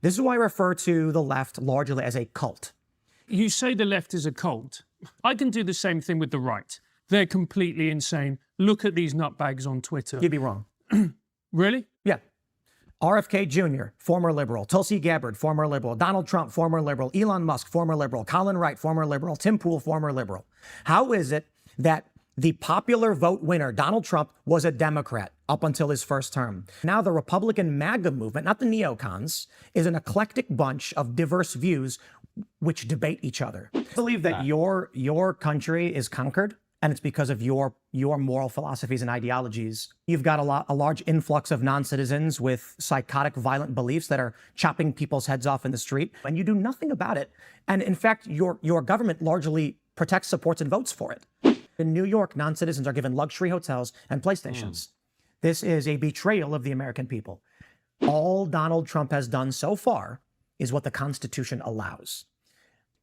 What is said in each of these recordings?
This is why I refer to the left largely as a cult. You say the left is a cult. I can do the same thing with the right. They're completely insane. Look at these nutbags on Twitter. You'd be wrong. Really? Yeah. RFK Jr., former liberal. Tulsi Gabbard, former liberal. Donald Trump, former liberal. Elon Musk, former liberal. Colin Wright, former liberal. Tim Pool, former liberal. How is it that the popular vote winner, Donald Trump, was a Democrat up until his first term? Now the Republican MAGA movement, not the neocons, is an eclectic bunch of diverse views which debate each other. I believe that your country is conquered, and it's because of your moral philosophies and ideologies. You've got a large influx of non-citizens with psychotic, violent beliefs that are chopping people's heads off in the street, and you do nothing about it. And in fact, your government largely protects, supports, and votes for it. In New York, non-citizens are given luxury hotels and PlayStations. This is a betrayal of the American people. All Donald Trump has done so far is what the Constitution allows.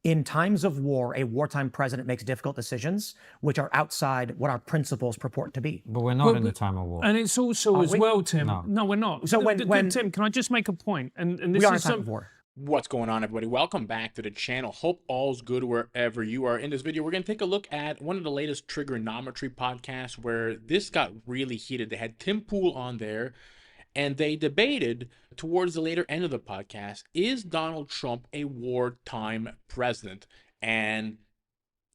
In times of war, a wartime president makes difficult decisions which are outside what our principles purport to be. But we're not in the time of war. And it's also well, Tim. No, we're not. So when Tim, can I just make a point? And this we are in is time of war. What's going on, everybody? Welcome back to the channel. Hope all's good wherever you are. In this video, we're going to take a look at one of the latest trigonometry podcasts where this got really heated. They had Tim Pool on there, and they debated towards the later end of the podcast, is Donald Trump a wartime president? And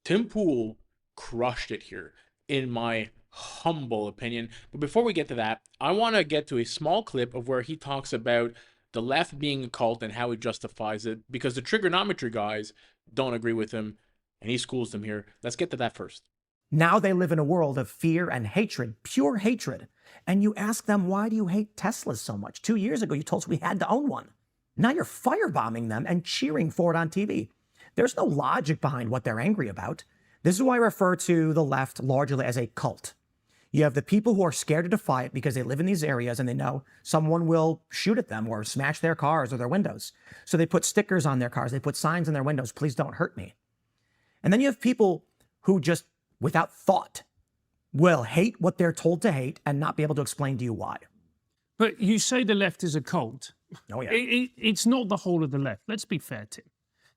Tim Pool crushed it here, in my humble opinion. But before we get to that, I want to get to a small clip of where he talks about the left being a cult and how he justifies it, because the trigonometry guys don't agree with him, and he schools them here. Let's get to that first. Now they live in a world of fear and hatred, pure hatred. And you ask them, why do you hate Teslas so much? 2 years ago, you told us we had to own one. Now you're firebombing them and cheering for it on TV. There's no logic behind what they're angry about. This is why I refer to the left largely as a cult. You have the people who are scared to defy it because they live in these areas and they know someone will shoot at them or smash their cars or their windows. So they put stickers on their cars. They put signs on their windows, please don't hurt me. And then you have people who just, without thought, will hate what they're told to hate and not be able to explain to you why. But you say the left is a cult. Oh, yeah. It's not the whole of the left. Let's be fair, Tim.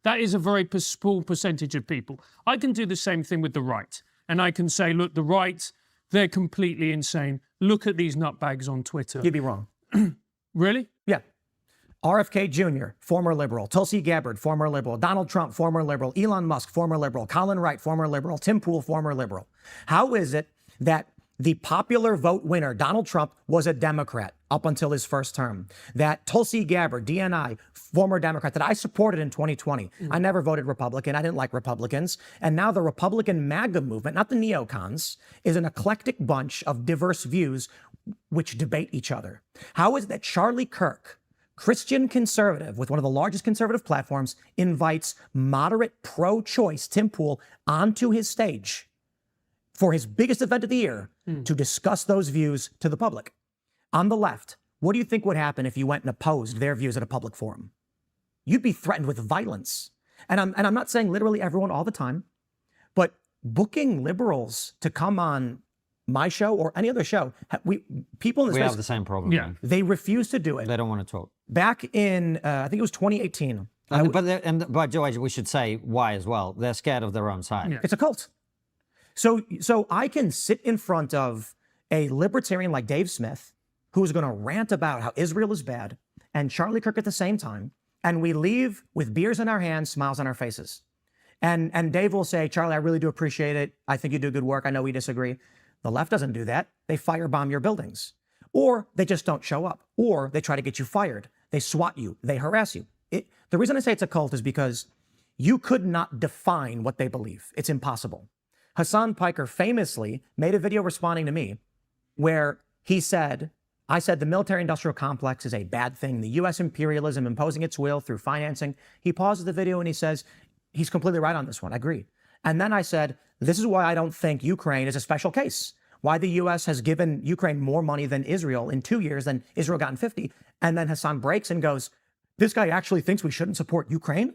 That is a very small percentage of people. I can do the same thing with the right. And I can say, look, the right, they're completely insane. Look at these nutbags on Twitter. You'd be wrong. Really? Yeah. RFK Jr., former liberal. Tulsi Gabbard, former liberal. Donald Trump, former liberal. Elon Musk, former liberal. Colin Wright, former liberal. Tim Pool, former liberal. How is it that the popular vote winner, Donald Trump, was a Democrat up until his first term? That Tulsi Gabbard, D.N.Y., former Democrat, that I supported in 2020. I never voted Republican. I didn't like Republicans. And now the Republican MAGA movement, not the neocons, is an eclectic bunch of diverse views which debate each other. How is it that Charlie Kirk, Christian conservative with one of the largest conservative platforms, invites moderate pro-choice Tim Pool onto his stage for his biggest event of the year to discuss those views to the public? On the left, what do you think would happen if you went and opposed their views at a public forum? You'd be threatened with violence. And I'm not saying literally everyone all the time, but booking liberals to come on my show or any other show, people in this We have the same problem. Yeah. Man. they refuse to do it. They don't want to talk. Back in, I think it was 2018. But George, we should say why as well. They're scared of their own side. Yeah. It's a cult. So I can sit in front of a libertarian like Dave Smith, who's going to rant about how Israel is bad, and Charlie Kirk at the same time, and we leave with beers in our hands, smiles on our faces. And Dave will say, Charlie, I really do appreciate it. I think you do good work. I know we disagree. The left doesn't do that. They firebomb your buildings. Or they just don't show up. Or they try to get you fired. They swat you. They harass you. The reason I say it's a cult is because you could not define what they believe. It's impossible. Hassan Piker famously made a video responding to me where he said, I said the military-industrial complex is a bad thing. The U.S. imperialism imposing its will through financing. He pauses the video and he says, he's completely right on this one. I agree. And then I said, this is why I don't think Ukraine is a special case. Why the U.S. has given Ukraine more money than Israel in 2 years than Israel got in 50. And then Hassan breaks and goes, this guy actually thinks we shouldn't support Ukraine?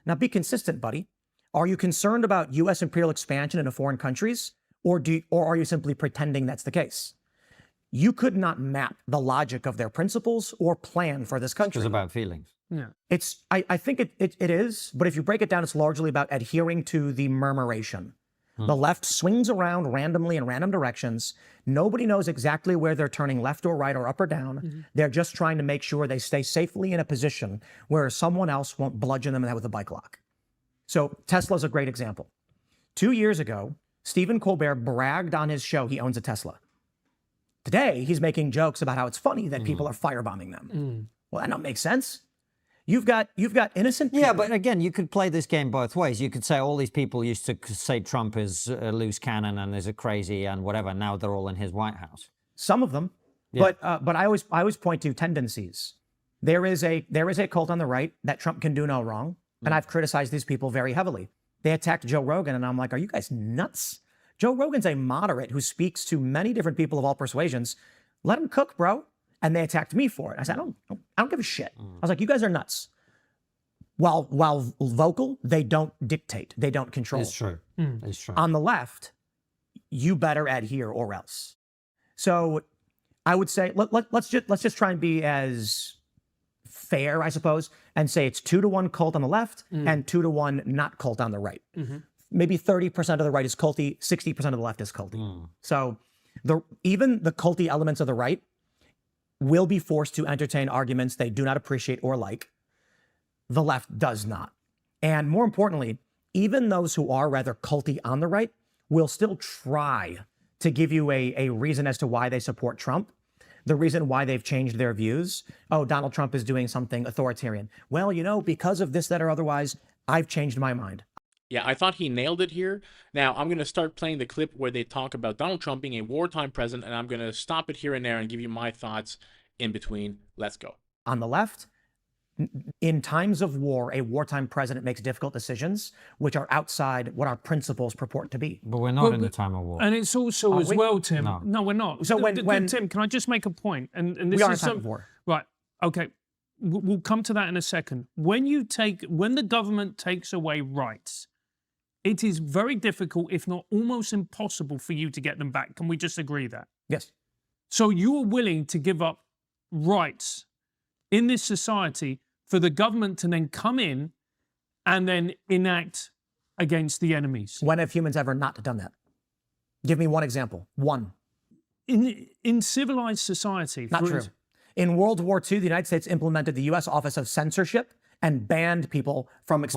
Now be consistent, buddy. Are you concerned about U.S. imperial expansion into foreign countries? Or are you simply pretending that's the case? You could not map the logic of their principles or plan for this country. It's about feelings. Yeah. I think it is, but if you break it down, it's largely about adhering to the murmuration. The left swings around randomly in random directions. Nobody knows exactly where they're turning left or right or up or down. They're just trying to make sure they stay safely in a position where someone else won't bludgeon them in the head with a bike lock. So Tesla's a great example. 2 years ago, Stephen Colbert bragged on his show he owns a Tesla. Today, he's making jokes about how it's funny that people are firebombing them. Well, that don't make sense. You've got innocent people. Yeah, but again, you could play this game both ways. You could say all these people used to say Trump is a loose cannon and is a crazy and whatever. Now they're all in his White House. Some of them, but I always point to tendencies. There is a cult on the right that Trump can do no wrong, and I've criticized these people very heavily. They attacked Joe Rogan, and I'm like, are you guys nuts? Joe Rogan's a moderate who speaks to many different people of all persuasions. Let him cook, bro. And they attacked me for it. I said, I don't give a shit. I was like, you guys are nuts. While vocal, they don't dictate. They don't control. It's true. It's true. On the left, you better adhere or else. So I would say, let's just try and be as fair, I suppose, and say it's 2-to-1 cult on the left and 2-to-1 not cult on the right. Maybe 30% of the right is culty, 60% of the left is culty. So even the culty elements of the right will be forced to entertain arguments they do not appreciate or like. The left does not. And more importantly, even those who are rather culty on the right will still try to give you a reason as to why they support Trump, the reason why they've changed their views. Oh, Donald Trump is doing something authoritarian. Well, you know, because of this, that, or otherwise, I've changed my mind. Yeah, I thought he nailed it here. Now, I'm going to start playing the clip where they talk about Donald Trump being a wartime president, and I'm going to stop it here and there and give you my thoughts in between. Let's go. On the left, in times of war, a wartime president makes difficult decisions which are outside what our principles purport to be. But we're not in the time of war. And it's also as well, Tim. No, we're not. So when Tim, can I just make a point? And this we are in is time of war. Right. Okay. We'll come to that in a second. When the government takes away rights, it is very difficult, if not almost impossible, for you to get them back. Can we just agree that? Yes. So you are willing to give up rights in this society for the government to then come in and then enact against the enemies. When have humans ever not done that? Give me one example. One. In civilized society. Not true. In World War II, the United States implemented the U.S. Office of Censorship and banned people from it's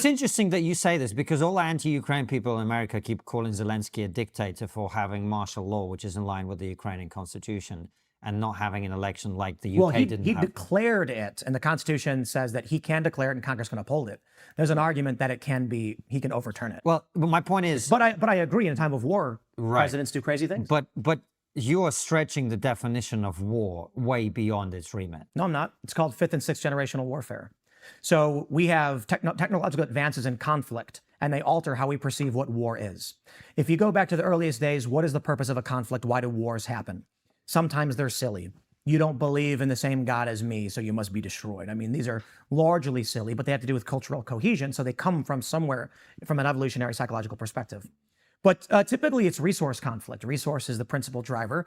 interesting that you say this, because all anti-Ukraine people in America keep calling Zelensky a dictator for having martial law, which is in line with the Ukrainian constitution, and not having an election like the UK didn't have. He declared it, and the Constitution says that he can declare it and Congress can uphold it. There's an argument that he can overturn it. Well, but my point is... But I agree, in a time of war, presidents do crazy things. But you are stretching the definition of war way beyond its remit. No, I'm not. It's called 5th and 6th generational warfare. So we have technological advances in conflict, and they alter how we perceive what war is. If you go back to the earliest days, what is the purpose of a conflict? Why do wars happen? Sometimes they're silly. You don't believe in the same God as me, so you must be destroyed. I mean, these are largely silly, but they have to do with cultural cohesion, so they come from somewhere, from an evolutionary psychological perspective. But typically it's resource conflict. Resource is the principal driver.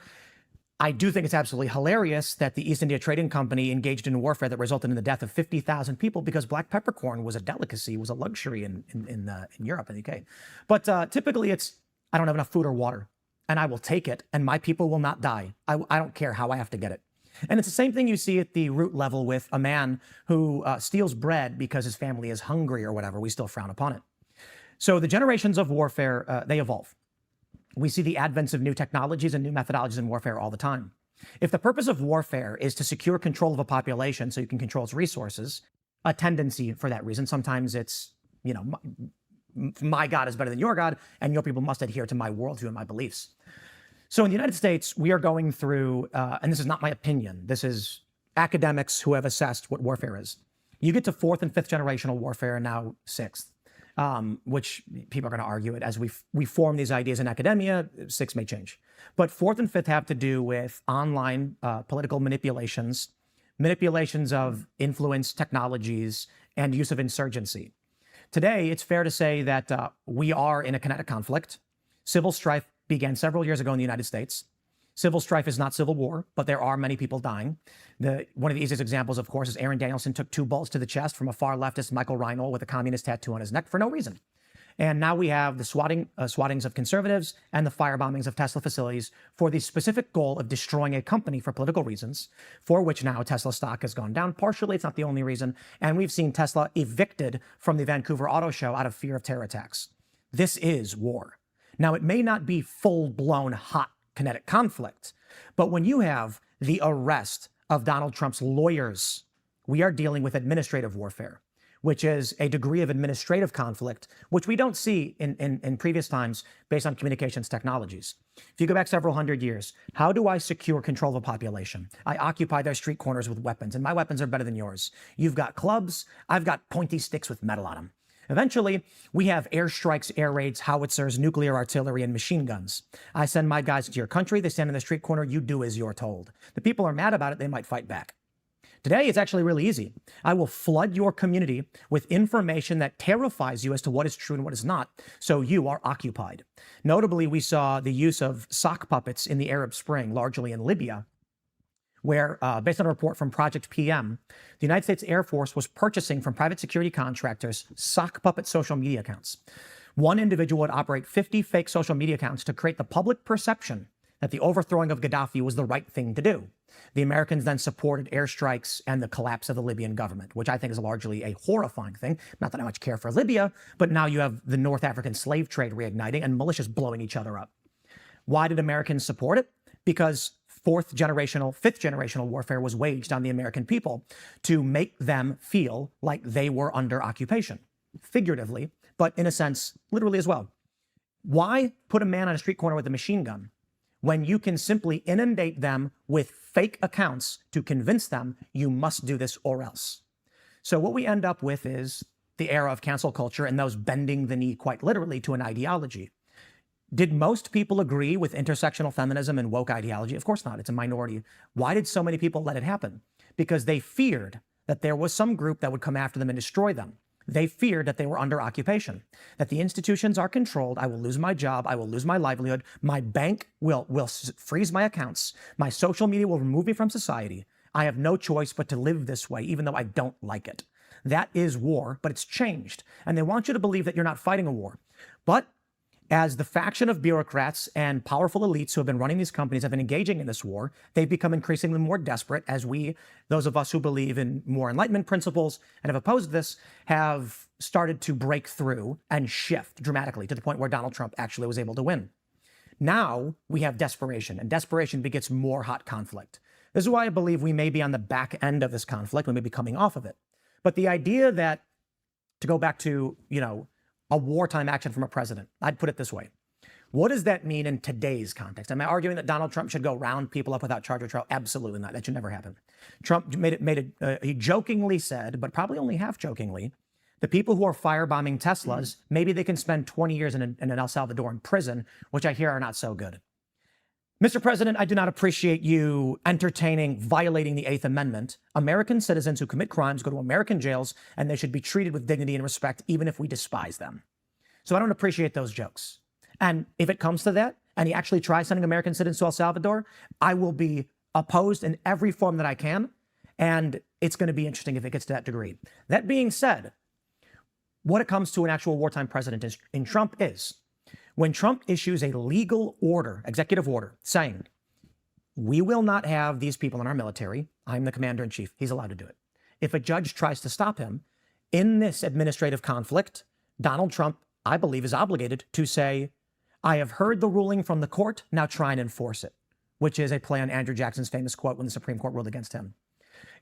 I do think it's absolutely hilarious that the East India Trading Company engaged in warfare that resulted in the death of 50,000 people because black peppercorn was a delicacy, was a luxury in Europe and the UK. But typically it's, I don't have enough food or water, and I will take it, and my people will not die. I don't care how I have to get it. And it's the same thing you see at the root level with a man who steals bread because his family is hungry or whatever. We still frown upon it. So the generations of warfare, they evolve. We see the advents of new technologies and new methodologies in warfare all the time. If the purpose of warfare is to secure control of a population so you can control its resources, a tendency for that reason, sometimes it's, you know, my God is better than your God, and your people must adhere to my worldview and my beliefs. So in the United States, we are going through, and this is not my opinion, this is academics who have assessed what warfare is. You get to 4th and 5th generational warfare, and now 6th. Which people are going to argue it as we form these ideas in academia. 6 may change, but 4th and 5th have to do with online political manipulations of influence, technologies, and use of insurgency. Today, it's fair to say that we are in a kinetic conflict. Civil strife began several years ago in the United States. Civil strife is not civil war, but there are many people dying. One of the easiest examples, of course, is Aaron Danielson took 2 bullets to the chest from a far leftist Michael Reinhold with a communist tattoo on his neck for no reason. And now we have the swattings of conservatives and the firebombings of Tesla facilities for the specific goal of destroying a company for political reasons, for which now Tesla stock has gone down. Partially, it's not the only reason. And we've seen Tesla evicted from the Vancouver Auto Show out of fear of terror attacks. This is war. Now, it may not be full-blown hot kinetic conflict, but when you have the arrest of Donald Trump's lawyers, we are dealing with administrative warfare, which is a degree of administrative conflict, which we don't see in previous times based on communications technologies. If you go back several hundred years, how do I secure control of a population? I occupy their street corners with weapons, and my weapons are better than yours. You've got clubs, I've got pointy sticks with metal on them. Eventually, we have airstrikes, air raids, howitzers, nuclear artillery, and machine guns. I send my guys to your country, they stand in the street corner, you do as you're told. The people are mad about it, they might fight back. Today, it's actually really easy. I will flood your community with information that terrifies you as to what is true and what is not, so you are occupied. Notably, we saw the use of sock puppets in the Arab Spring, largely in Libya, where, based on a report from Project PM, the United States Air Force was purchasing from private security contractors sock puppet social media accounts. One individual would operate 50 fake social media accounts to create the public perception that the overthrowing of Gaddafi was the right thing to do. The Americans then supported airstrikes and the collapse of the Libyan government, which I think is largely a horrifying thing. Not that I much care for Libya, but now you have the North African slave trade reigniting and militias blowing each other up. Why did Americans support it? Because fifth generational warfare was waged on the American people to make them feel like they were under occupation, figuratively, but in a sense, literally as well. Why put a man on a street corner with a machine gun when you can simply inundate them with fake accounts to convince them you must do this or else? So what we end up with is the era of cancel culture and those bending the knee quite literally to an ideology. Did most people agree with intersectional feminism and woke ideology? Of course not. It's a minority. Why did so many people let it happen? Because they feared that there was some group that would come after them and destroy them. They feared that they were under occupation, that the institutions are controlled. I will lose my job. I will lose my livelihood. My bank will freeze my accounts. My social media will remove me from society. I have no choice but to live this way, even though I don't like it. That is war, but it's changed. And they want you to believe that you're not fighting a war. But as the faction of bureaucrats and powerful elites who have been running these companies have been engaging in this war, they've become increasingly more desperate as those of us who believe in more Enlightenment principles and have opposed this, have started to break through and shift dramatically to the point where Donald Trump actually was able to win. Now we have desperation, and desperation begets more hot conflict. This is why I believe we may be on the back end of this conflict. We may be coming off of it. But the idea that, to go back to, a wartime action from a president, I'd put it this way. What does that mean in today's context? Am I arguing that Donald Trump should go round people up without charge or trial? Absolutely not. That should never happen. Trump he jokingly said, but probably only half jokingly, the people who are firebombing Teslas, maybe they can spend 20 years in an El Salvador in prison, which I hear are not so good. Mr. President, I do not appreciate you violating the Eighth Amendment. American citizens who commit crimes go to American jails, and they should be treated with dignity and respect, even if we despise them. So I don't appreciate those jokes. And if it comes to that, and he actually tries sending American citizens to El Salvador, I will be opposed in every form that I can, and it's going to be interesting if it gets to that degree. That being said, what it comes to an actual wartime president in Trump is, when Trump issues a legal order, executive order, saying, we will not have these people in our military, I'm the commander in chief, he's allowed to do it. If a judge tries to stop him in this administrative conflict, Donald Trump, I believe, is obligated to say, I have heard the ruling from the court, now try and enforce it, which is a play on Andrew Jackson's famous quote when the Supreme Court ruled against him.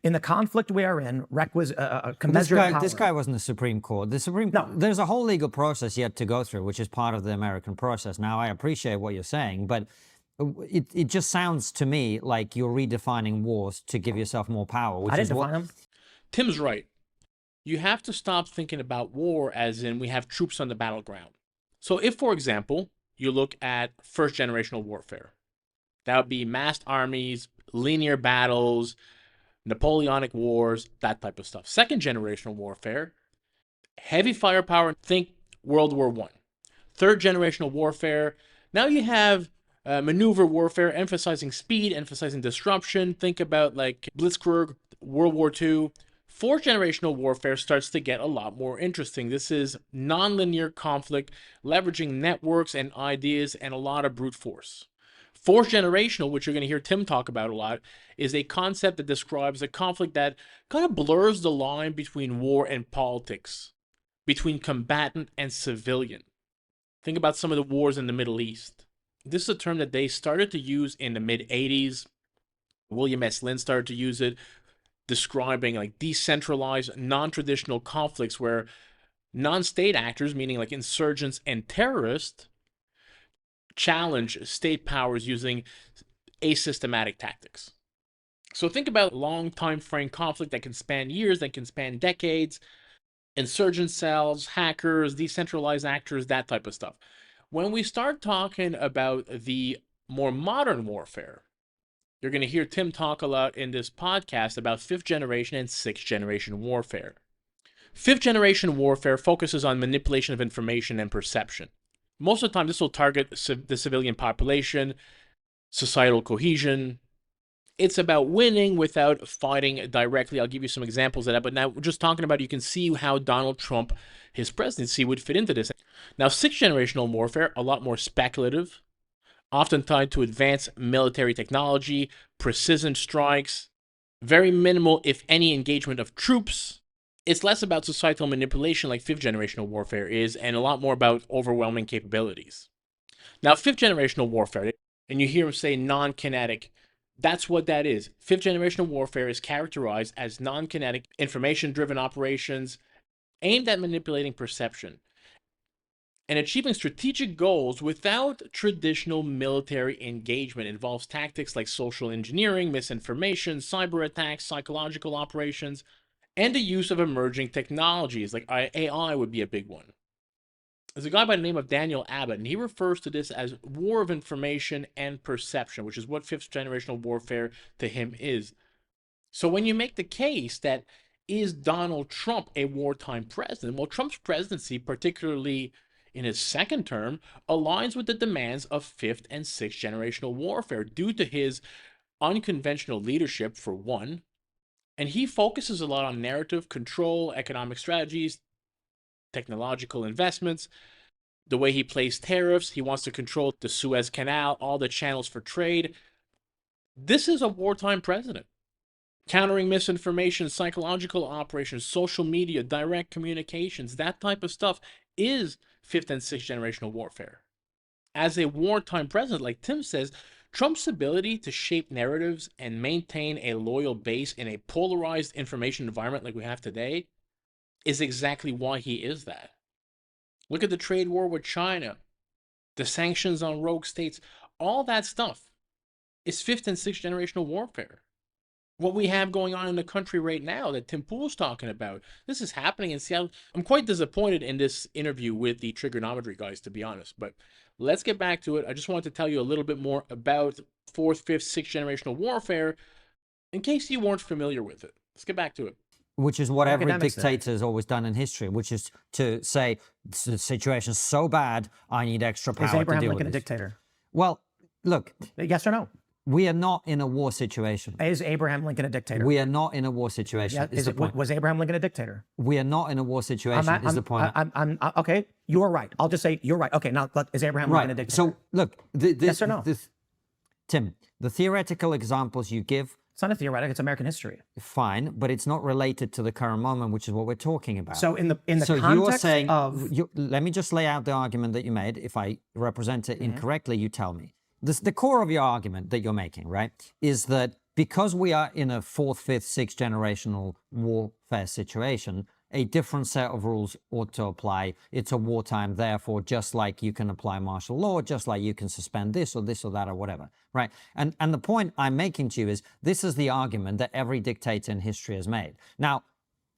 In the conflict we are in, this guy wasn't the Supreme Court. There's a whole legal process yet to go through, which is part of the American process. Now, I appreciate what you're saying, but it just sounds to me like you're redefining wars to give yourself more power. I didn't define them. Tim's right. You have to stop thinking about war as in we have troops on the battleground. So if, for example, you look at first generational warfare, that would be massed armies, linear battles, Napoleonic wars, that type of stuff. Second generational warfare, heavy firepower, think World War I. Third generational warfare, now you have maneuver warfare, emphasizing speed, emphasizing disruption. Think about like Blitzkrieg, World War II. Fourth generational warfare starts to get a lot more interesting. This is nonlinear conflict, leveraging networks and ideas and a lot of brute force. Fourth generational, which you're going to hear Tim talk about a lot, is a concept that describes a conflict that kind of blurs the line between war and politics, between combatant and civilian. Think about some of the wars in the Middle East. This is a term that they started to use in the mid-80s. William S. Lynn started to use it, describing like decentralized, non-traditional conflicts where non-state actors, meaning like insurgents and terrorists, challenge state powers using asystematic tactics. So think about long time frame conflict that can span years, that can span decades, insurgent cells, hackers, decentralized actors, that type of stuff. When we start talking about the more modern warfare, you're going to hear Tim talk a lot in this podcast about fifth generation and sixth generation warfare. Fifth generation warfare focuses on manipulation of information and perception. Most of the time, this will target the civilian population, societal cohesion. It's about winning without fighting directly. I'll give you some examples of that. But now we're just talking about, you can see how Donald Trump, his presidency, would fit into this. Now, sixth generational warfare, a lot more speculative, often tied to advanced military technology, precision strikes, very minimal, if any, engagement of troops. It's less about societal manipulation like fifth generational warfare is, and a lot more about overwhelming capabilities. Now, fifth generational warfare, and you hear him say non-kinetic, that's what that is. Fifth generational warfare is characterized as non-kinetic, information-driven operations aimed at manipulating perception and achieving strategic goals without traditional military engagement. It involves tactics like social engineering, misinformation, cyber attacks, psychological operations, and the use of emerging technologies, like AI would be a big one. There's a guy by the name of Daniel Abbott, and he refers to this as war of information and perception, which is what fifth generational warfare to him is. So when you make the case that, is Donald Trump a wartime president? Well, Trump's presidency, particularly in his second term, aligns with the demands of fifth and sixth generational warfare due to his unconventional leadership, for one. And he focuses a lot on narrative control, economic strategies, technological investments, the way he plays tariffs. He wants to control the Suez Canal, all the channels for trade. This is a wartime president. Countering misinformation, psychological operations, social media, direct communications, that type of stuff is fifth and sixth generational warfare. As a wartime president, like Tim says, Trump's ability to shape narratives and maintain a loyal base in a polarized information environment like we have today is exactly why he is that. Look at the trade war with China, the sanctions on rogue states, all that stuff is fifth and sixth generational warfare. What we have going on in the country right now that Tim Pool's talking about, this is happening in Seattle. I'm quite disappointed in this interview with the trigonometry guys, to be honest, but let's get back to it. I just wanted to tell you a little bit more about fourth, fifth, sixth generational warfare in case you weren't familiar with it. Let's get back to it. Which is what every dictator has always done in history, which is to say, the situation's so bad, I need extra power to deal with it. Is Abraham Lincoln a dictator? Well, look. Yes or no? We are not in a war situation. Is Abraham Lincoln a dictator? We are not in a war situation. Yeah, was Abraham Lincoln a dictator? We are not in a war situation, is the point. Okay, you are right. I'll just say you're right. Okay, now is Abraham Lincoln a dictator? So look, yes or no? Tim, the theoretical examples you give. It's not a theoretic, it's American history. Fine, but it's not related to the current moment, which is what we're talking about. So in the so context you're saying, of... let me just lay out the argument that you made. If I represent it incorrectly, you tell me. The core of your argument that you're making, right, is that because we are in a fourth, fifth, sixth generational warfare situation, a different set of rules ought to apply. It's a wartime, therefore, just like you can apply martial law, just like you can suspend this or that or whatever, right? And the point I'm making to you is this is the argument that every dictator in history has made. Now,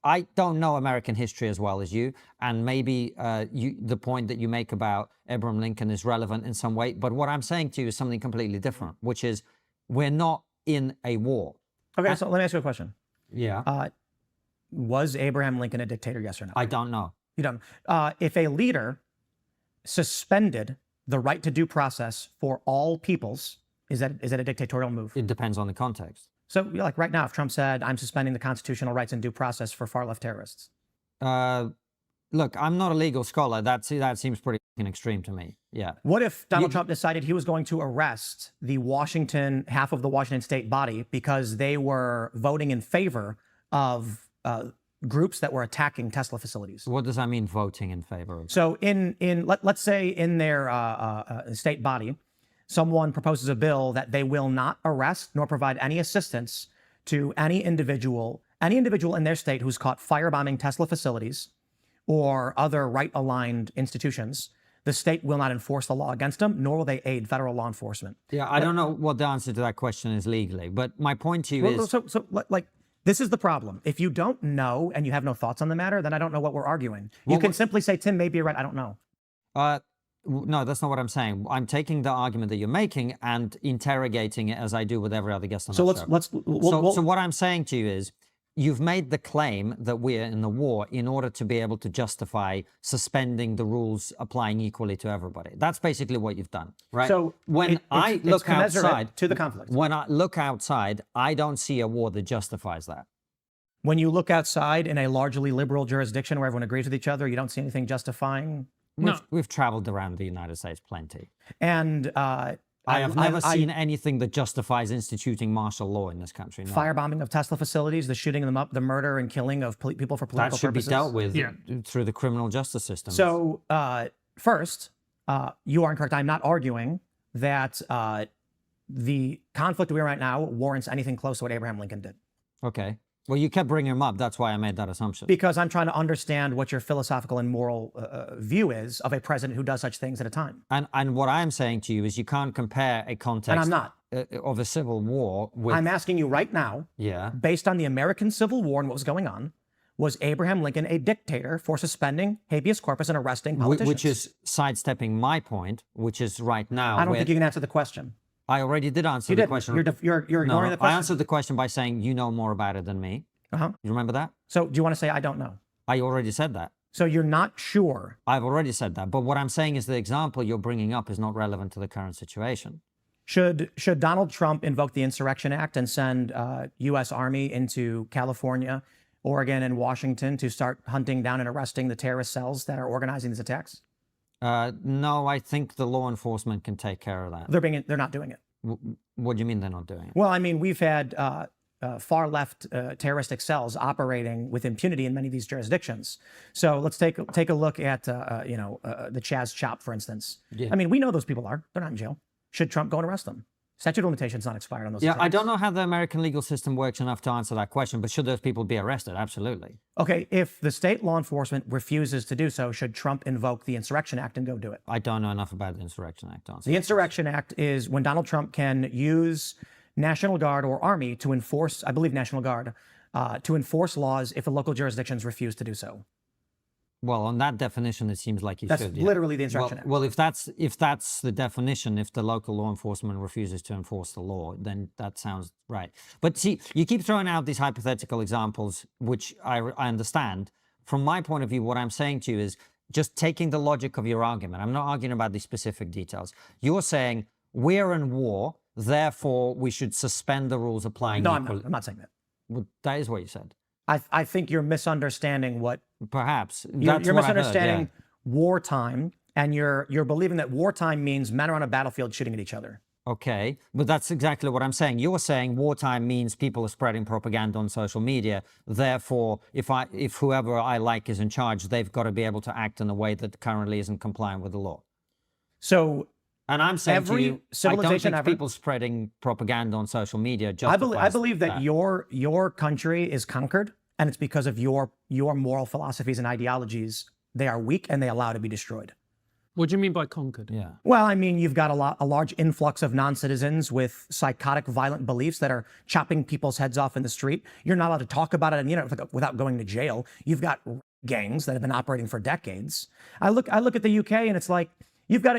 I don't know American history as well as you, and maybe the point that you make about Abraham Lincoln is relevant in some way, but what I'm saying to you is something completely different, which is we're not in a war. Okay, so let me ask you a question. Yeah. Was Abraham Lincoln a dictator, yes or no? I don't know. You don't. If a leader suspended the right to due process for all peoples, is that a dictatorial move? It depends on the context. So, like right now, if Trump said, I'm suspending the constitutional rights and due process for far-left terrorists. Look, I'm not a legal scholar. That seems pretty extreme to me. Yeah. What if Donald Trump decided he was going to arrest the half of the Washington state body because they were voting in favor of groups that were attacking Tesla facilities? What does that mean, voting in favor of? So let's say in their state body, someone proposes a bill that they will not arrest nor provide any assistance to any individual in their state who's caught firebombing Tesla facilities or other right-aligned institutions. The state will not enforce the law against them, nor will they aid federal law enforcement. Yeah, I don't know what the answer to that question is legally, but my point to you is... So, like, this is the problem. If you don't know and you have no thoughts on the matter, then I don't know what we're arguing. You can simply say, Tim may be right, I don't know. No, that's not what I'm saying. I'm taking the argument that you're making and interrogating it as I do with every other guest on the show. So what I'm saying to you is, you've made the claim that we're in the war in order to be able to justify suspending the rules applying equally to everybody. That's basically what you've done, right? So when I look outside to the conflict. When I look outside, I don't see a war that justifies that. When you look outside in a largely liberal jurisdiction where everyone agrees with each other, you don't see anything justifying? We've traveled around the United States plenty. And I have never seen anything that justifies instituting martial law in this country. No. Firebombing of Tesla facilities, the shooting them up, the murder and killing of people for political purposes. That should be dealt with through the criminal justice system. So first, you are incorrect. I'm not arguing that the conflict we're in right now warrants anything close to what Abraham Lincoln did. Okay. Well, you kept bringing him up. That's why I made that assumption. Because I'm trying to understand what your philosophical and moral view is of a president who does such things at a time. And what I'm saying to you is you can't compare a context and I'm not. Of a civil war with... I'm asking you right now, based on the American Civil War and what was going on, was Abraham Lincoln a dictator for suspending habeas corpus and arresting politicians? Which is sidestepping my point, which is right now... I don't think you can answer the question. I already did answer the question. You're ignoring the question. I answered the question by saying you know more about it than me. You remember that? So do you want to say I don't know? I already said that. So you're not sure? I've already said that. But what I'm saying is the example you're bringing up is not relevant to the current situation. Should Donald Trump invoke the Insurrection Act and send U.S. Army into California, Oregon, and Washington to start hunting down and arresting the terrorist cells that are organizing these attacks? No, I think the law enforcement can take care of that. They're not doing it. What do you mean they're not doing it? Well, I mean, we've had far-left terroristic cells operating with impunity in many of these jurisdictions. So let's take a look at the Chaz Chop, for instance. I mean, we know those people are. They're not in jail. Should Trump go and arrest them? Statute of limitations not expired on those. Yeah, attacks. I don't know how the American legal system works enough to answer that question, but should those people be arrested? Absolutely. Okay, if the state law enforcement refuses to do so, should Trump invoke the Insurrection Act and go do it? I don't know enough about the Insurrection Act. The Insurrection Act is when Donald Trump can use National Guard or Army to enforce, I believe National Guard, to enforce laws if the local jurisdictions refuse to do so. Well, on that definition, it seems like you should. That's literally the Insurrection Act. Well, if that's the definition, if the local law enforcement refuses to enforce the law, then that sounds right. But see, you keep throwing out these hypothetical examples, which I understand. From my point of view, what I'm saying to you is just taking the logic of your argument. I'm not arguing about the specific details. You're saying we're in war, therefore we should suspend the rules applying equally. No, I'm not saying that. Well, that is what you said. I think you're misunderstanding what... Perhaps. You're misunderstanding wartime, and you're believing that wartime means men are on a battlefield shooting at each other. Okay, but that's exactly what I'm saying. You're saying wartime means people are spreading propaganda on social media. Therefore, if whoever I like is in charge, they've got to be able to act in a way that currently isn't compliant with the law. So... And I'm saying to you, I don't think people spreading propaganda on social media justifies I believe that your country is conquered, and it's because of your moral philosophies and ideologies. They are weak, and they allow to be destroyed. What do you mean by conquered? Yeah. Well, I mean, you've got a large influx of non-citizens with psychotic, violent beliefs that are chopping people's heads off in the street. You're not allowed to talk about it, without going to jail. You've got gangs that have been operating for decades. I look at the UK, and it's like, You've got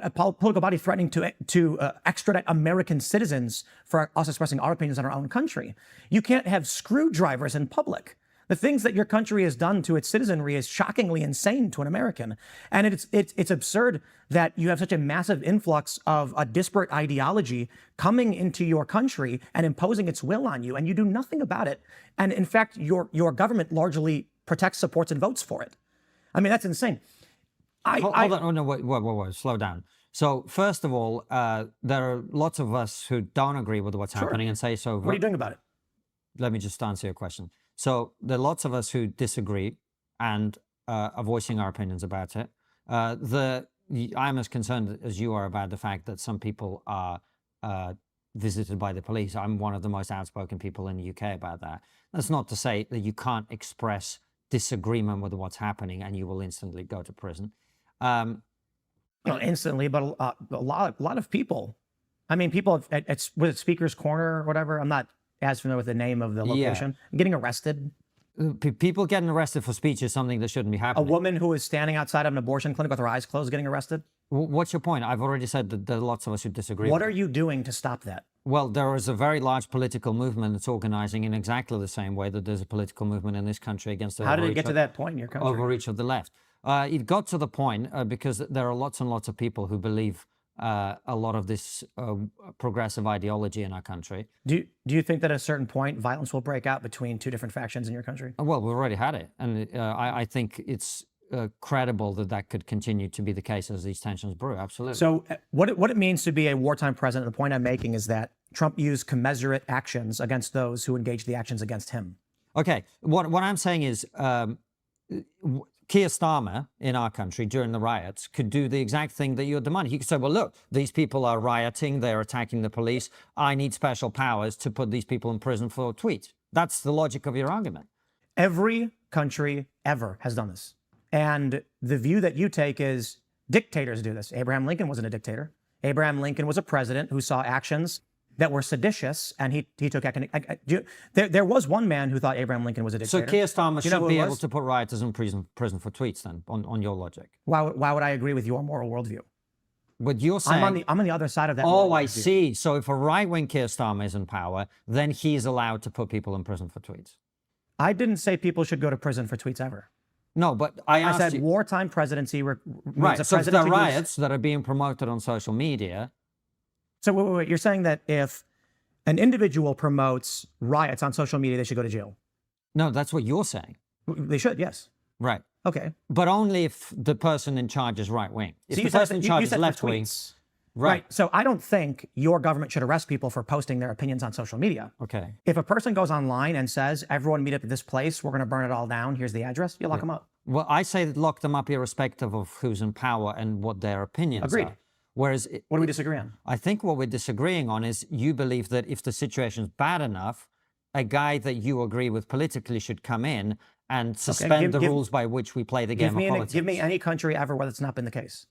a political body threatening to extradite American citizens for us expressing our opinions on our own country. You can't have screwdrivers in public. The things that your country has done to its citizenry is shockingly insane to an American. And it's absurd that you have such a massive influx of a disparate ideology coming into your country and imposing its will on you, and you do nothing about it. And in fact, your government largely protects, supports, and votes for it. I mean, that's insane. Hold on, oh, no, wait, slow down. So first of all, there are lots of us who don't agree with what's happening and say so. What are you doing about it? Let me just answer your question. So there are lots of us who disagree and are voicing our opinions about it. I'm as concerned as you are about the fact that some people are visited by the police. I'm one of the most outspoken people in the UK about that. That's not to say that you can't express disagreement with what's happening and you will instantly go to prison. Instantly, but a lot of people. I mean, people with Speaker's Corner or whatever. I'm not as familiar with the name of the location. Getting arrested. People getting arrested for speech is something that shouldn't be happening. A woman who is standing outside of an abortion clinic with her eyes closed getting arrested. What's your point? I've already said that there are lots of us who disagree. What are you doing to stop that? Well, there is a very large political movement that's organizing in exactly the same way that there's a political movement in this country against the How did it get to that point in your country? overreach of the left. It got to the point because there are lots and lots of people who believe a lot of this progressive ideology in our country. Do you think that at a certain point violence will break out between two different factions in your country? Well, we've already had it. And I think it's credible that that could continue to be the case as these tensions brew. Absolutely. So what it means to be a wartime president, the point I'm making is that Trump used commensurate actions against those who engaged the actions against him. Okay. What I'm saying is Keir Starmer in our country during the riots could do the exact thing that you're demanding. He could say, well, look, these people are rioting, they're attacking the police. I need special powers to put these people in prison for tweets. That's the logic of your argument. Every country ever has done this. And the view that you take is dictators do this. Abraham Lincoln wasn't a dictator. Abraham Lincoln was a president who saw actions that were seditious, and he took action. There was one man who thought Abraham Lincoln was a dictator. So Keir Starmer should be able to put rioters in prison for tweets then, on your logic. Why would I agree with your moral worldview? But you're saying... I'm on the other side of that. Oh, I see. So if a right-wing Keir Starmer is in power, then he's allowed to put people in prison for tweets. I didn't say people should go to prison for tweets ever. No, but I said you, wartime presidency. Right, so there are riots that are being promoted on social media. So wait, you're saying that if an individual promotes riots on social media, they should go to jail? No, that's what you're saying. They should, yes. Right. Okay. But only if the person in charge is right-wing. If the person in charge is left-wing... Right. So I don't think your government should arrest people for posting their opinions on social media. Okay. If a person goes online and says, everyone meet up at this place, we're going to burn it all down, here's the address, you lock them up. Well, I say lock them up irrespective of who's in power and what their opinions are. Whereas... What do we disagree on? I think what we're disagreeing on is you believe that if the situation's bad enough, a guy that you agree with politically should come in and suspend the rules by which we play the game of politics. Give me any country ever where that's not been the case.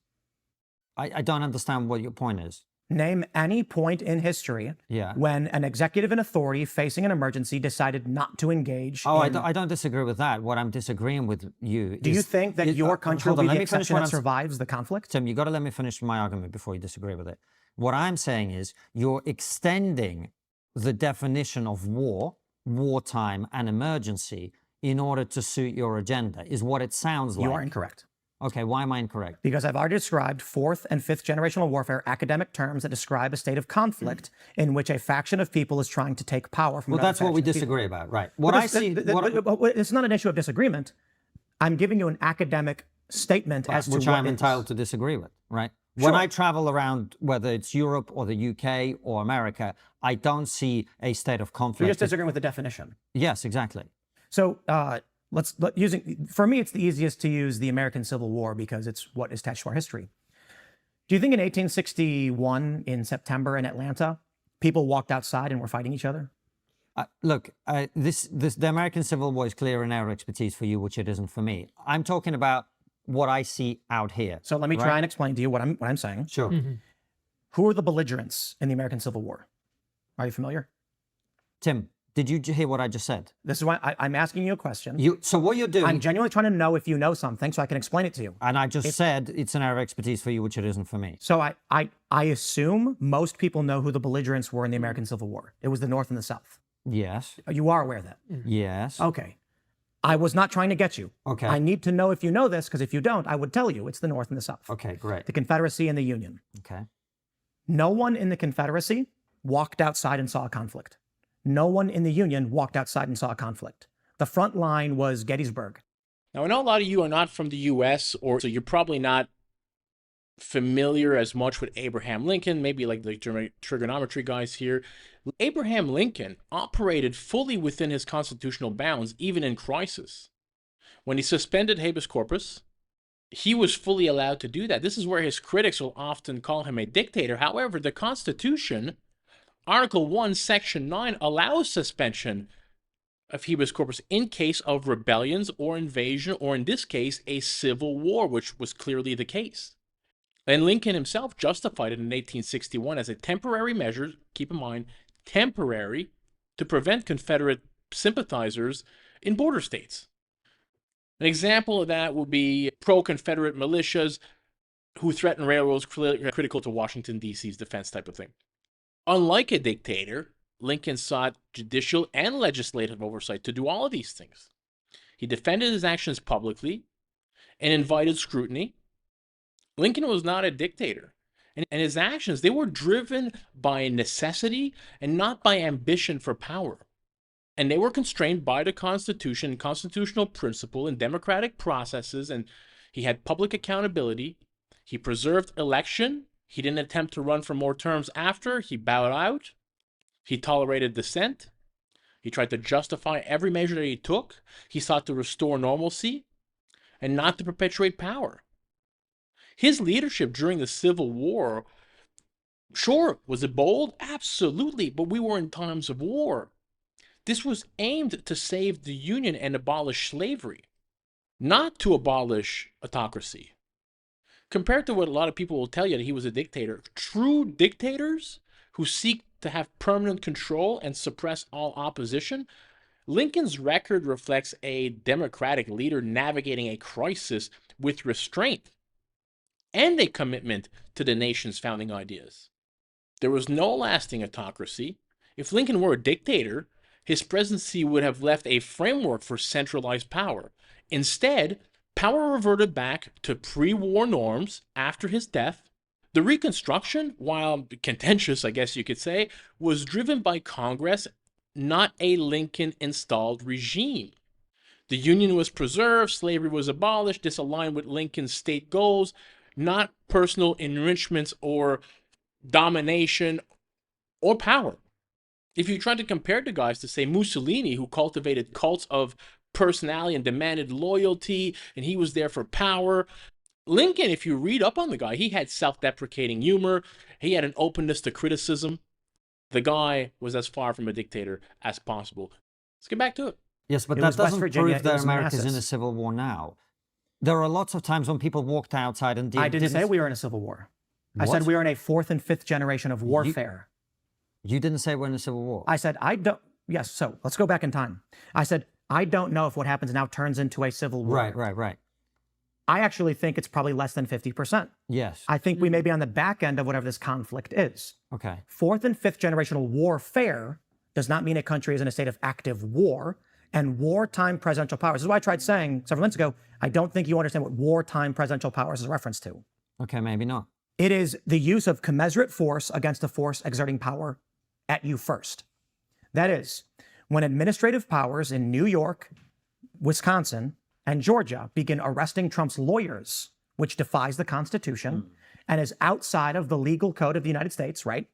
I don't understand what your point is. Name any point in history when an executive in authority facing an emergency decided not to engage. I don't disagree with that. What I'm disagreeing with you is... Do you think that your country will be the exception that survives the conflict? Tim, you got to let me finish my argument before you disagree with it. What I'm saying is you're extending the definition of war, wartime, and emergency in order to suit your agenda, is what it sounds like. You are incorrect. Okay, why am I incorrect? Because I've already described fourth and fifth generational warfare, academic terms that describe a state of conflict in which a faction of people is trying to take power from another that's what we faction of disagree people. about, right? What I see... It's not an issue of disagreement. I'm giving you an academic statement as to which I'm entitled to disagree with, right? When I travel around, whether it's Europe or the UK or America, I don't see a state of conflict. You're just disagreeing with the definition. Yes, exactly. So for me, it's the easiest to use the American Civil War because it's what is attached to our history. Do you think in 1861 in September in Atlanta, people walked outside and were fighting each other? Look, the American Civil War is clear in our expertise for you, which it isn't for me. I'm talking about what I see out here. So let me try and explain to you what I'm saying. Sure. Who are the belligerents in the American Civil War? Are you familiar? Tim, did you hear what I just said? This is why I'm asking you a question. So what you're doing... I'm genuinely trying to know if you know something so I can explain it to you. And I just said it's an area of expertise for you, which it isn't for me. So I assume most people know who the belligerents were in the American Civil War. It was the North and the South. Yes. You are aware of that? Yes. Okay. I was not trying to get you. Okay. I need to know if you know this, because if you don't, I would tell you it's the North and the South. Okay, great. The Confederacy and the Union. Okay. No one in the Confederacy walked outside and saw a conflict. No one in the Union walked outside and saw a conflict. The front line was Gettysburg. Now, I know a lot of you are not from the U.S., so you're probably not familiar as much with Abraham Lincoln, maybe like the trigonometry guys here. Abraham Lincoln operated fully within his constitutional bounds, even in crisis. When he suspended habeas corpus, he was fully allowed to do that. This is where his critics will often call him a dictator. However, the Constitution, Article 1, Section 9, allows suspension of habeas corpus in case of rebellions or invasion, or in this case, a civil war, which was clearly the case. And Lincoln himself justified it in 1861 as a temporary measure, keep in mind, temporary, to prevent Confederate sympathizers in border states. An example of that would be pro-Confederate militias who threaten railroads critical to Washington, D.C.'s defense type of thing. Unlike a dictator, Lincoln sought judicial and legislative oversight to do all of these things. He defended his actions publicly and invited scrutiny. Lincoln was not a dictator, and his actions, they were driven by necessity and not by ambition for power. And they were constrained by the Constitution, constitutional principle, and democratic processes, and he had public accountability. He preserved election. He didn't attempt to run for more terms after. He bowed out. He tolerated dissent. He tried to justify every measure that he took. He sought to restore normalcy and not to perpetuate power. His leadership during the Civil War, sure, was it bold? Absolutely, but we were in times of war. This was aimed to save the Union and abolish slavery, not to abolish autocracy. Compared to what a lot of people will tell you that he was a dictator, true dictators who seek to have permanent control and suppress all opposition, Lincoln's record reflects a democratic leader navigating a crisis with restraint and a commitment to the nation's founding ideas. There was no lasting autocracy. If Lincoln were a dictator, his presidency would have left a framework for centralized power. Instead, power reverted back to pre-war norms after his death. The Reconstruction, while contentious, I guess you could say, was driven by Congress, not a Lincoln-installed regime. The Union was preserved, slavery was abolished. This aligned with Lincoln's state goals, not personal enrichments or domination or power. If you try to compare the guys to, say, Mussolini, who cultivated cults of personality and demanded loyalty, and he was there for power. Lincoln, if you read up on the guy, he had self-deprecating humor. He had an openness to criticism. The guy was as far from a dictator as possible. Let's get back to it. Yes, but It that was West doesn't Virginia, prove it that was America's in a Manassas. civil war now. There are lots of times when people walked outside and I didn't say we were in a civil war. I What? said we were in a fourth and fifth generation of warfare. You didn't say we're in a civil war. I said, I don't, yes, so let's go back in time. I said, I don't know if what happens now turns into a civil war. Right. I actually think it's probably less than 50%. Yes. I think we may be on the back end of whatever this conflict is. Okay. Fourth and fifth generational warfare does not mean a country is in a state of active war, and wartime presidential powers. This is why I tried saying several minutes ago, I don't think you understand what wartime presidential powers is a reference to. Okay, maybe not. It is the use of commensurate force against a force exerting power at you first. That is, when administrative powers in New York, Wisconsin, and Georgia begin arresting Trump's lawyers, which defies the Constitution and is outside of the legal code of the United States, right?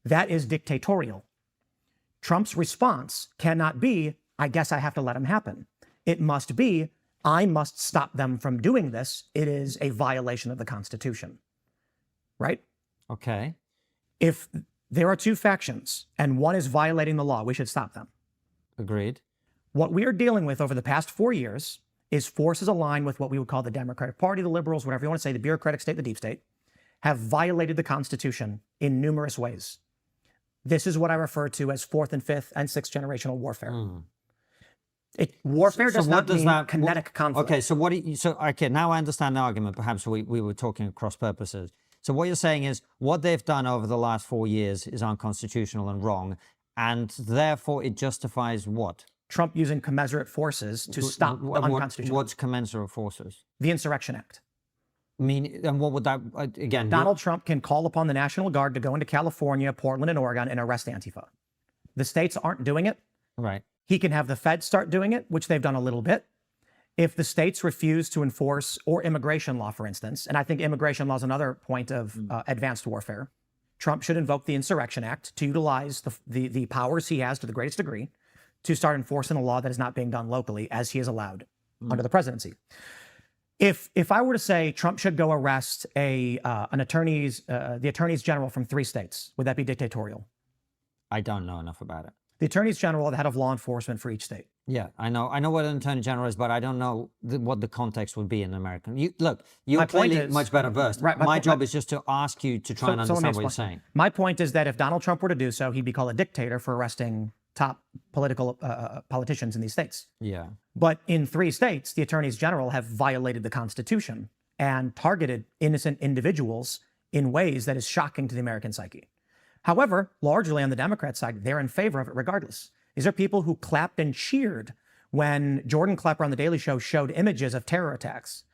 That is dictatorial. Trump's response cannot be, I guess I have to let him happen. It must be, I must stop them from doing this. It is a violation of the Constitution, right? Okay. If there are two factions and one is violating the law, we should stop them. Agreed. What we are dealing with over the past 4 years is forces aligned with what we would call the Democratic Party, the liberals, whatever you want to say, the bureaucratic state, the deep state, have violated the Constitution in numerous ways. This is what I refer to as fourth and fifth and sixth generational warfare. Warfare does not mean kinetic conflict. Okay, so what do you, okay, now I understand the argument. Perhaps we were talking at cross purposes. So what you're saying is what they've done over the last 4 years is unconstitutional and wrong, and therefore it justifies what? Trump using commensurate forces to stop the unconstitutional. What's commensurate forces? The Insurrection Act. I mean, and what would that, again? Donald Trump can call upon the National Guard to go into California, Portland, and Oregon and arrest Antifa. The states aren't doing it. Right. He can have the Fed start doing it, which they've done a little bit. If the states refuse to enforce, or immigration law, for instance, and I think immigration law is another point of advanced warfare, Trump should invoke the Insurrection Act to utilize the powers he has to the greatest degree to start enforcing a law that is not being done locally as he is allowed under the presidency. If I were to say Trump should go arrest the attorneys general from 3 states, would that be dictatorial? I don't know enough about it. The attorneys general are the head of law enforcement for each state. Yeah, I know what an attorney general is, but I don't know what the context would be in American. You're clearly much better versed. Right, my job is just to ask you to try and understand what you're saying. My point is that if Donald Trump were to do so, he'd be called a dictator for arresting top politicians in these states. Yeah. But in 3 states, the attorneys general have violated the Constitution and targeted innocent individuals in ways that is shocking to the American psyche. However, largely on the Democrat side, they're in favor of it regardless. These are people who clapped and cheered when Jordan Klepper on The Daily Show showed images of terror attacks.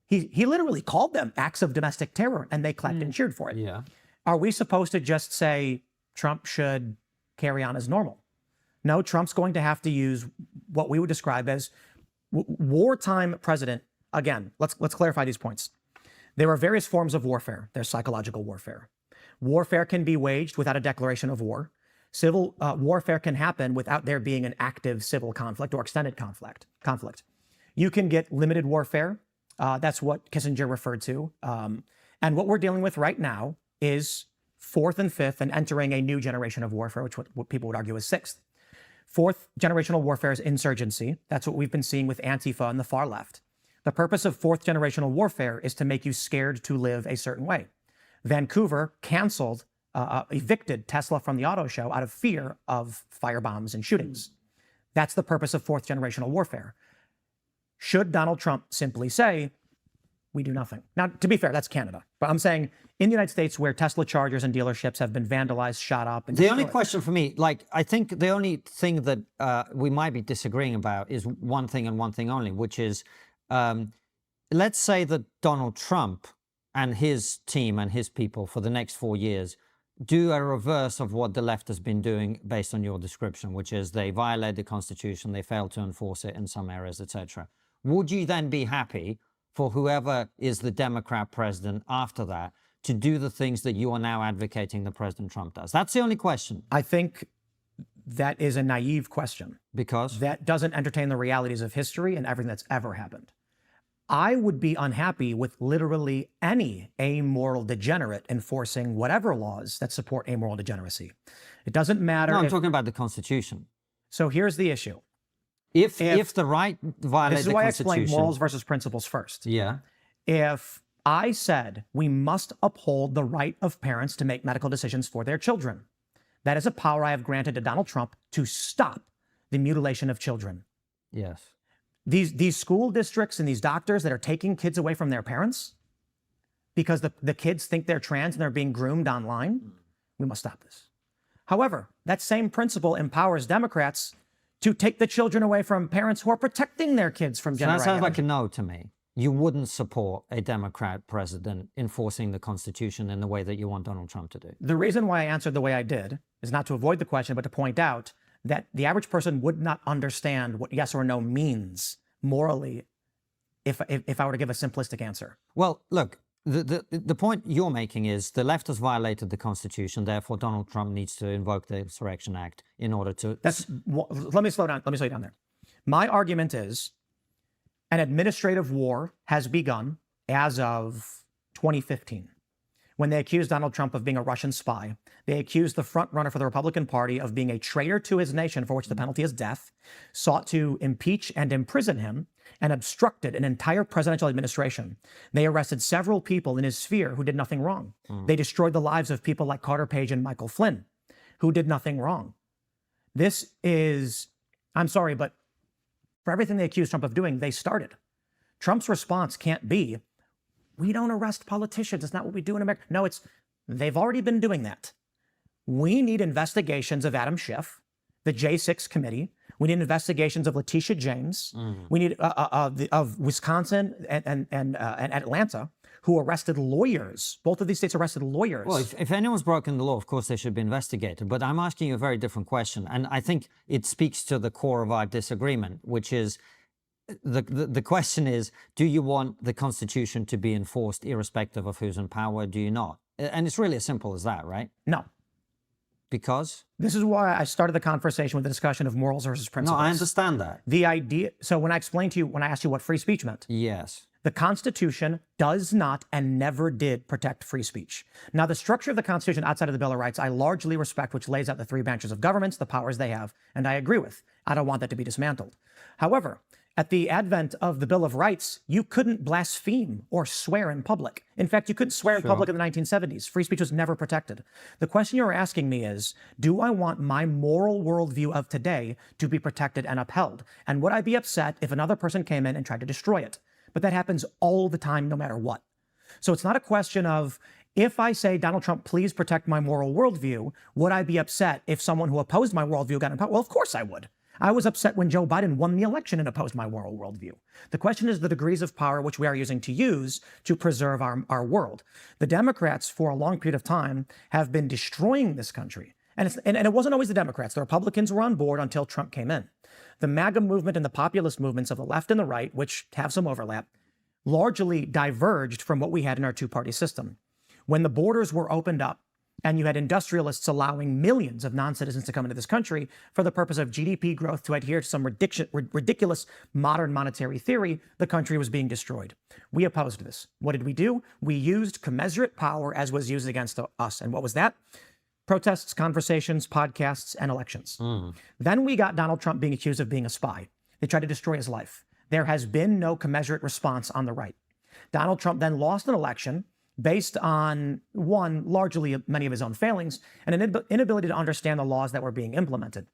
He literally called them acts of domestic terror, and they clapped and cheered for it. Yeah. Are we supposed to just say Trump should carry on as normal? No, Trump's going to have to use what we would describe as wartime president. Again, let's clarify these points. There are various forms of warfare. There's psychological warfare. Warfare can be waged without a declaration of war. Civil warfare can happen without there being an active civil conflict or extended conflict. You can get limited warfare. That's what Kissinger referred to. And what we're dealing with right now is 4th and 5th and entering a new generation of warfare, which what people would argue is 6th. 4th generational warfare is insurgency. That's what we've been seeing with Antifa and the far left. The purpose of 4th generational warfare is to make you scared to live a certain way. Vancouver canceled, evicted Tesla from the auto show out of fear of firebombs and shootings. That's the purpose of 4th generational warfare. Should Donald Trump simply say, we do nothing? Now, to be fair, that's Canada. But I'm saying in the United States where Tesla chargers and dealerships have been vandalized, shot up. And the only question for me, I think the only thing that we might be disagreeing about is one thing and one thing only, which is, let's say that Donald Trump and his team and his people for the next 4 years do a reverse of what the left has been doing based on your description, which is they violate the Constitution, they fail to enforce it in some areas, etc. Would you then be happy for whoever is the Democrat president after that to do the things that you are now advocating that President Trump does? That's the only question. I think that is a naive question. Because? That doesn't entertain the realities of history and everything that's ever happened. I would be unhappy with literally any amoral degenerate enforcing whatever laws that support amoral degeneracy. It doesn't matter. No, I'm talking about the Constitution. So here's the issue. If the right violates the Constitution... This is why I explained morals versus principles first. Yeah. If I said we must uphold the right of parents to make medical decisions for their children, that is a power I have granted to Donald Trump to stop the mutilation of children. Yes. These school districts and these doctors that are taking kids away from their parents because the kids think they're trans and they're being groomed online, we must stop this. However, that same principle empowers Democrats to take the children away from parents who are protecting their kids from gender identity. That sounds like a identity. no to me. You wouldn't support a Democrat president enforcing the Constitution in the way that you want Donald Trump to do. The reason why I answered the way I did is not to avoid the question, but to point out that the average person would not understand what yes or no means morally if I were to give a simplistic answer. Well, look, the point you're making is the left has violated the Constitution, therefore Donald Trump needs to invoke the Insurrection Act in order to... Let me slow down there. My argument is an administrative war has begun as of 2015. When they accused Donald Trump of being a Russian spy, they accused the front runner for the Republican Party of being a traitor to his nation, for which the penalty is death, sought to impeach and imprison him, and obstructed an entire presidential administration. They arrested several people in his sphere who did nothing wrong. They destroyed the lives of people like Carter Page and Michael Flynn, who did nothing wrong. This is, I'm sorry, but for everything they accused Trump of doing, they started. Trump's response can't be, we don't arrest politicians. It's not what we do in America. No, they've already been doing that. We need investigations of Adam Schiff, the J6 committee. We need investigations of Letitia James. We need of Wisconsin and Atlanta, who arrested lawyers. Both of these states arrested lawyers. Well, if anyone's broken the law, of course they should be investigated. But I'm asking you a very different question, and I think it speaks to the core of our disagreement, which is the question is: do you want the Constitution to be enforced irrespective of who's in power? Do you not? And it's really as simple as that, right? No. Because? This is why I started the conversation with the discussion of morals versus principles. No, I understand that. The idea, so when I explained to you, when I asked you what free speech meant, Yes. the Constitution does not and never did protect free speech. Now, the structure of the Constitution outside of the Bill of Rights, I largely respect, which lays out the three branches of governments, the powers they have, and I agree with. I don't want that to be dismantled. However, at the advent of the Bill of Rights, you couldn't blaspheme or swear in public. In fact, you couldn't swear in public in the 1970s. Free speech was never protected. The question you're asking me is, do I want my moral worldview of today to be protected and upheld? And would I be upset if another person came in and tried to destroy it? But that happens all the time, no matter what. So it's not a question of, if I say, Donald Trump, please protect my moral worldview, would I be upset if someone who opposed my worldview got in power? Well, of course I would. I was upset when Joe Biden won the election and opposed my moral worldview. The question is the degrees of power which we are using to use to preserve our world. The Democrats, for a long period of time, have been destroying this country. And it wasn't always the Democrats. The Republicans were on board until Trump came in. The MAGA movement and the populist movements of the left and the right, which have some overlap, largely diverged from what we had in our two-party system. When the borders were opened up, and you had industrialists allowing millions of non-citizens to come into this country for the purpose of GDP growth to adhere to some ridiculous modern monetary theory, the country was being destroyed. We opposed this. What did we do? We used commensurate power as was used against us. And what was that? Protests, conversations, podcasts, and elections. Then we got Donald Trump being accused of being a spy. They tried to destroy his life. There has been no commensurate response on the right. Donald Trump then lost an election based on, one, largely many of his own failings, and an inability to understand the laws that were being implemented.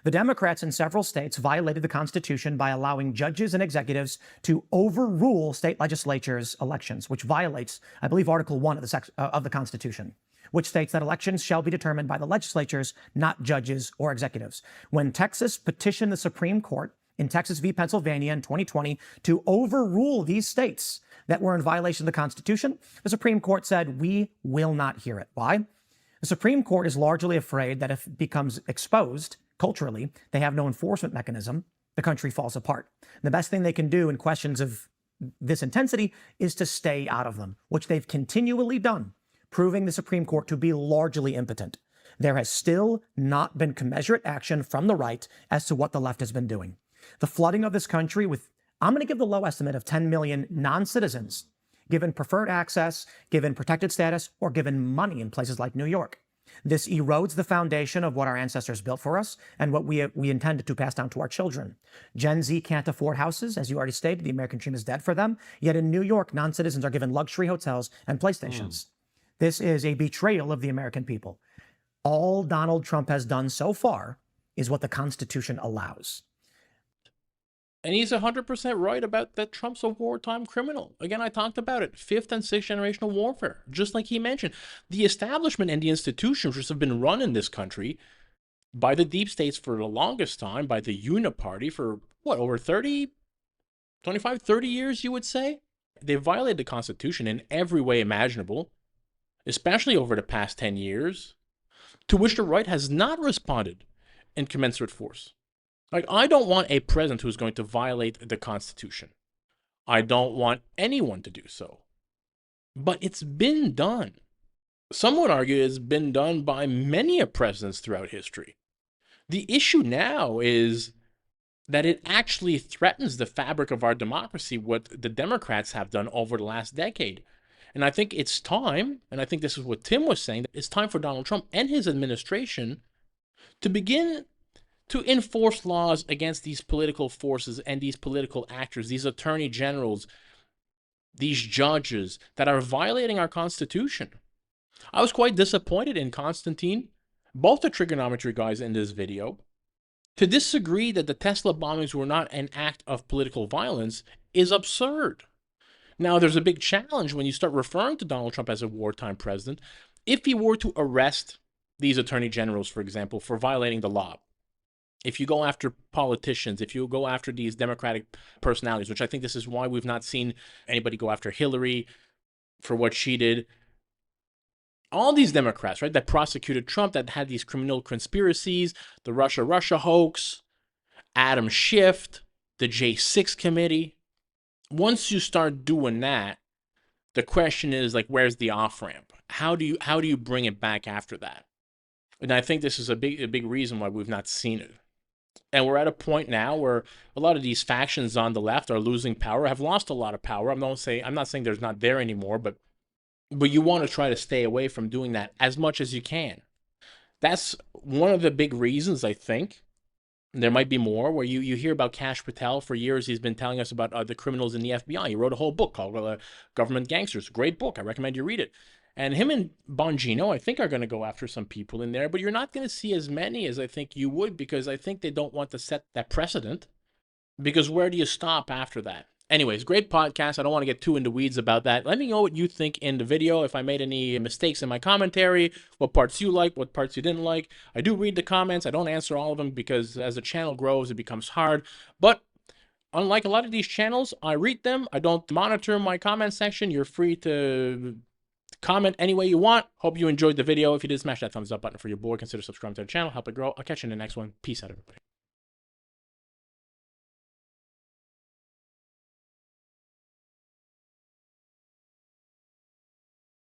The Democrats in several states violated the Constitution by allowing judges and executives to overrule state legislatures' elections, which violates, I believe, Article 1 of the Constitution, which states that elections shall be determined by the legislatures, not judges or executives. When Texas petitioned the Supreme Court in Texas v. Pennsylvania in 2020 to overrule these states that were in violation of the Constitution, the Supreme Court said, we will not hear it. Why? The Supreme Court is largely afraid that if it becomes exposed culturally, they have no enforcement mechanism, the country falls apart. The best thing they can do in questions of this intensity is to stay out of them, which they've continually done, proving the Supreme Court to be largely impotent. There has still not been commensurate action from the right as to what the left has been doing. The flooding of this country with, I'm going to give the low estimate of 10 million non-citizens given preferred access, given protected status, or given money in places like New York. This erodes the foundation of what our ancestors built for us and what we intended to pass down to our children. Gen Z can't afford houses. As you already stated, the American dream is dead for them. Yet in New York, non-citizens are given luxury hotels and PlayStations. This is a betrayal of the American people. All Donald Trump has done so far is what the Constitution allows. And he's 100% right about that Trump's a wartime criminal. Again, I talked about it. 5th and 6th generational warfare. Just like he mentioned. The establishment and the institutions which have been run in this country by the deep states for the longest time, by the Uniparty for, what, over 30, 25, 30 years, you would say? They violated the Constitution in every way imaginable, especially over the past 10 years, to which the right has not responded in commensurate force. Like, I don't want a president who's going to violate the Constitution. I don't want anyone to do so. But it's been done. Some would argue it's been done by many presidents throughout history. The issue now is that it actually threatens the fabric of our democracy, what the Democrats have done over the last decade. And I think it's time, and I think this is what Tim was saying, that it's time for Donald Trump and his administration to begin to enforce laws against these political forces and these political actors, these attorney generals, these judges that are violating our Constitution. I was quite disappointed in Konstantin, both the trigonometry guys in this video. To disagree that the Tesla bombings were not an act of political violence is absurd. Now, there's a big challenge when you start referring to Donald Trump as a wartime president. If he were to arrest these attorney generals, for example, for violating the law, if you go after politicians, if you go after these Democratic personalities, which I think this is why we've not seen anybody go after Hillary for what she did. All these Democrats, right, that prosecuted Trump, that had these criminal conspiracies, the Russia hoax, Adam Schiff, the J6 committee. Once you start doing that, the question is, like, where's the off ramp? How do you bring it back after that? And I think this is a big reason why we've not seen it. And we're at a point now where a lot of these factions on the left are losing power, have lost a lot of power. I'm not saying there's not there anymore, but you want to try to stay away from doing that as much as you can. That's one of the big reasons, I think. There might be more, where you hear about Kash Patel. For years, he's been telling us about the criminals in the FBI. He wrote a whole book called Government Gangsters. Great book. I recommend you read it. And him and Bongino, I think, are going to go after some people in there, but you're not going to see as many as I think you would, because I think they don't want to set that precedent. Because where do you stop after that? Anyways, great podcast. I don't want to get too into weeds about that. Let me know what you think in the video. If I made any mistakes in my commentary, what parts you like, what parts you didn't like. I do read the comments. I don't answer all of them because as the channel grows, it becomes hard. But unlike a lot of these channels, I read them. I don't monitor my comment section. You're free to comment any way you want. Hope you enjoyed the video. If you did, smash that thumbs up button for your boy. Consider subscribing to the channel. Help it grow. I'll catch you in the next one. Peace out, everybody.